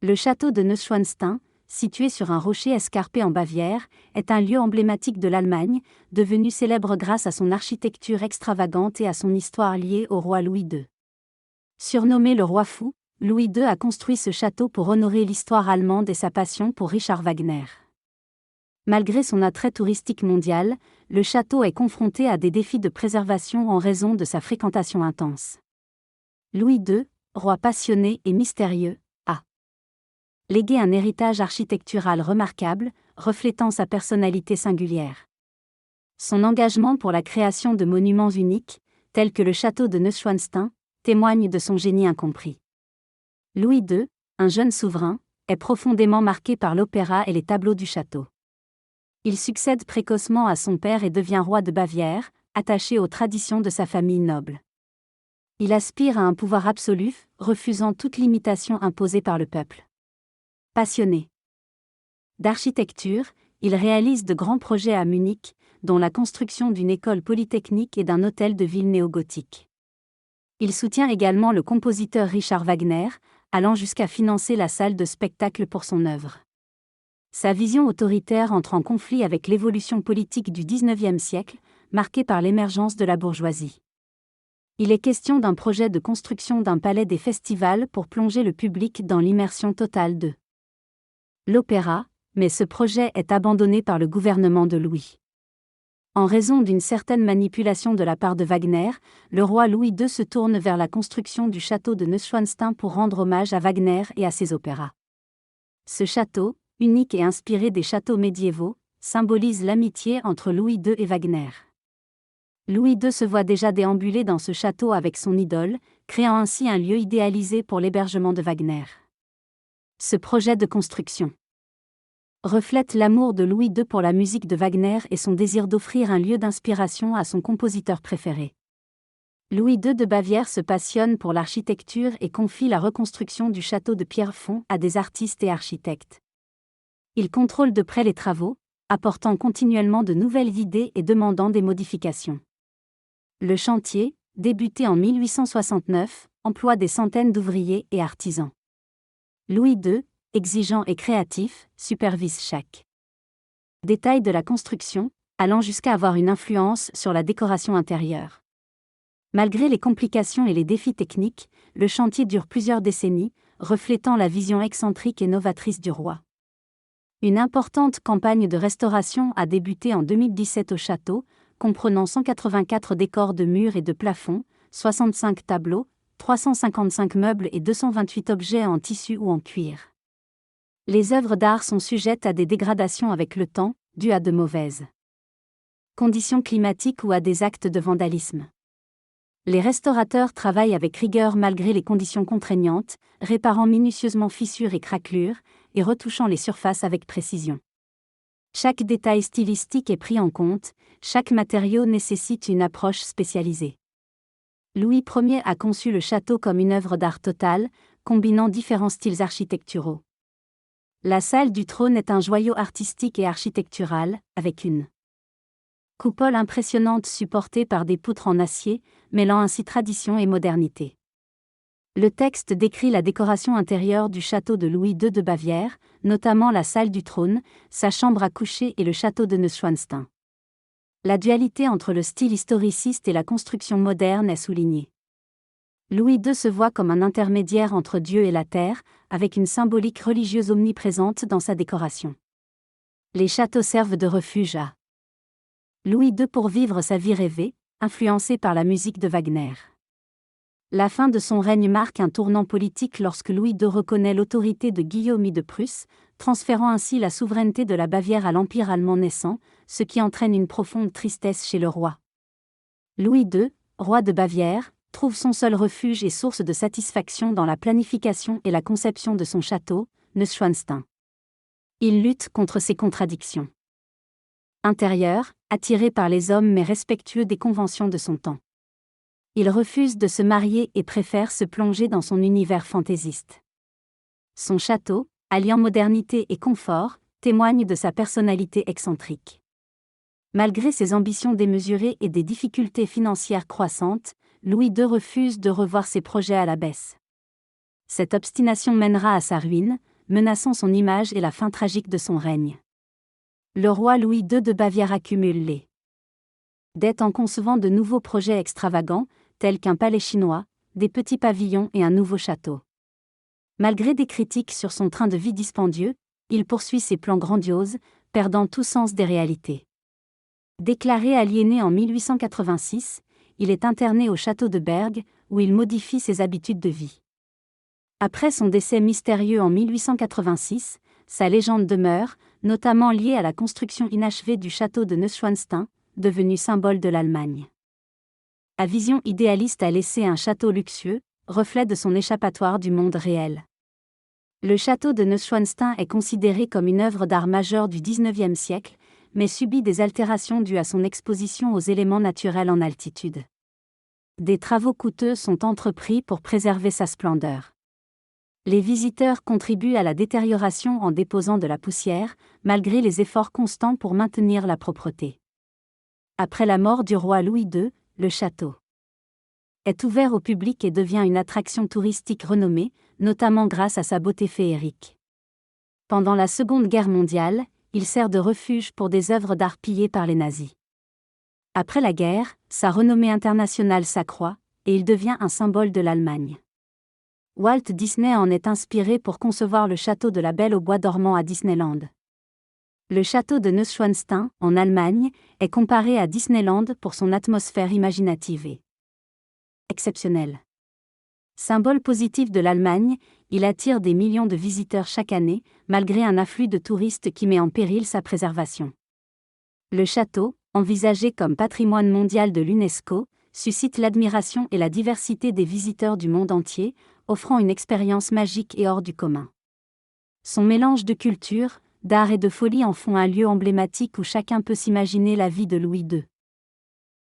Le château de Neuschwanstein, situé sur un rocher escarpé en Bavière, est un lieu emblématique de l'Allemagne, devenu célèbre grâce à son architecture extravagante et à son histoire liée au roi Louis II. Surnommé le roi fou, Louis II a construit ce château pour honorer l'histoire allemande et sa passion pour Richard Wagner. Malgré son attrait touristique mondial, le château est confronté à des défis de préservation en raison de sa fréquentation intense. Louis II, roi passionné et mystérieux, a légué un héritage architectural remarquable, reflétant sa personnalité singulière. Son engagement pour la création de monuments uniques, tels que le château de Neuschwanstein, témoigne de son génie incompris. Louis II, un jeune souverain, est profondément marqué par l'opéra et les tableaux du château. Il succède précocement à son père et devient roi de Bavière, attaché aux traditions de sa famille noble. Il aspire à un pouvoir absolu, refusant toute limitation imposée par le peuple. Passionné d'architecture, il réalise de grands projets à Munich, dont la construction d'une école polytechnique et d'un hôtel de ville néo-gothique. Il soutient également le compositeur Richard Wagner, allant jusqu'à financer la salle de spectacle pour son œuvre. Sa vision autoritaire entre en conflit avec l'évolution politique du XIXe siècle, marquée par l'émergence de la bourgeoisie. Il est question d'un projet de construction d'un palais des festivals pour plonger le public dans l'immersion totale de l'opéra, mais ce projet est abandonné par le gouvernement de Louis. En raison d'une certaine manipulation de la part de Wagner, le roi Louis II se tourne vers la construction du château de Neuschwanstein pour rendre hommage à Wagner et à ses opéras. Ce château, unique et inspiré des châteaux médiévaux, symbolise l'amitié entre Louis II et Wagner. Louis II se voit déjà déambuler dans ce château avec son idole, créant ainsi un lieu idéalisé pour l'hébergement de Wagner. Ce projet de construction reflète l'amour de Louis II pour la musique de Wagner et son désir d'offrir un lieu d'inspiration à son compositeur préféré. Louis II de Bavière se passionne pour l'architecture et confie la reconstruction du château de Pierrefonds à des artistes et architectes. Il contrôle de près les travaux, apportant continuellement de nouvelles idées et demandant des modifications. Le chantier, débuté en 1869, emploie des centaines d'ouvriers et artisans. Louis II, exigeant et créatif, supervise chaque détail de la construction, allant jusqu'à avoir une influence sur la décoration intérieure. Malgré les complications et les défis techniques, le chantier dure plusieurs décennies, reflétant la vision excentrique et novatrice du roi. Une importante campagne de restauration a débuté en 2017 au château, comprenant 184 décors de murs et de plafonds, 65 tableaux, 355 meubles et 228 objets en tissu ou en cuir. Les œuvres d'art sont sujettes à des dégradations avec le temps, dues à de mauvaises conditions climatiques ou à des actes de vandalisme. Les restaurateurs travaillent avec rigueur malgré les conditions contraignantes, réparant minutieusement fissures et craquelures, et retouchant les surfaces avec précision. Chaque détail stylistique est pris en compte, chaque matériau nécessite une approche spécialisée. Louis Ier a conçu le château comme une œuvre d'art totale, combinant différents styles architecturaux. La salle du trône est un joyau artistique et architectural, avec une coupole impressionnante supportée par des poutres en acier, mêlant ainsi tradition et modernité. Le texte décrit la décoration intérieure du château de Louis II de Bavière, notamment la salle du trône, sa chambre à coucher et le château de Neuschwanstein. La dualité entre le style historiciste et la construction moderne est soulignée. Louis II se voit comme un intermédiaire entre Dieu et la terre, avec une symbolique religieuse omniprésente dans sa décoration. Les châteaux servent de refuge à Louis II pour vivre sa vie rêvée, influencée par la musique de Wagner. La fin de son règne marque un tournant politique lorsque Louis II reconnaît l'autorité de Guillaume I de Prusse, transférant ainsi la souveraineté de la Bavière à l'Empire allemand naissant, ce qui entraîne une profonde tristesse chez le roi. Louis II, roi de Bavière, trouve son seul refuge et source de satisfaction dans la planification et la conception de son château, Neuschwanstein. Il lutte contre ces contradictions intérieures, attiré par les hommes mais respectueux des conventions de son temps. Il refuse de se marier et préfère se plonger dans son univers fantaisiste. Son château, alliant modernité et confort, témoigne de sa personnalité excentrique. Malgré ses ambitions démesurées et des difficultés financières croissantes, Louis II refuse de revoir ses projets à la baisse. Cette obstination mènera à sa ruine, menaçant son image et la fin tragique de son règne. Le roi Louis II de Bavière accumule les dettes en concevant de nouveaux projets extravagants, tels qu'un palais chinois, des petits pavillons et un nouveau château. Malgré des critiques sur son train de vie dispendieux, il poursuit ses plans grandioses, perdant tout sens des réalités. Déclaré aliéné en 1886, il est interné au château de Berg, où il modifie ses habitudes de vie. Après son décès mystérieux en 1886, sa légende demeure, notamment liée à la construction inachevée du château de Neuschwanstein, devenu symbole de l'Allemagne. Sa vision idéaliste a laissé un château luxueux, reflet de son échappatoire du monde réel. Le château de Neuschwanstein est considéré comme une œuvre d'art majeure du XIXe siècle, mais subit des altérations dues à son exposition aux éléments naturels en altitude. Des travaux coûteux sont entrepris pour préserver sa splendeur. Les visiteurs contribuent à la détérioration en déposant de la poussière, malgré les efforts constants pour maintenir la propreté. Après la mort du roi Louis II, le château est ouvert au public et devient une attraction touristique renommée, notamment grâce à sa beauté féerique. Pendant la Seconde Guerre mondiale, il sert de refuge pour des œuvres d'art pillées par les nazis. Après la guerre, sa renommée internationale s'accroît, et il devient un symbole de l'Allemagne. Walt Disney en est inspiré pour concevoir le château de la Belle au bois dormant à Disneyland. Le château de Neuschwanstein, en Allemagne, est comparé à Disneyland pour son atmosphère imaginative et exceptionnelle. Symbole positif de l'Allemagne, il attire des millions de visiteurs chaque année, malgré un afflux de touristes qui met en péril sa préservation. Le château, envisagé comme patrimoine mondial de l'UNESCO, suscite l'admiration et la diversité des visiteurs du monde entier, offrant une expérience magique et hors du commun. Son mélange de culture, d'art et de folie en font un lieu emblématique où chacun peut s'imaginer la vie de Louis II.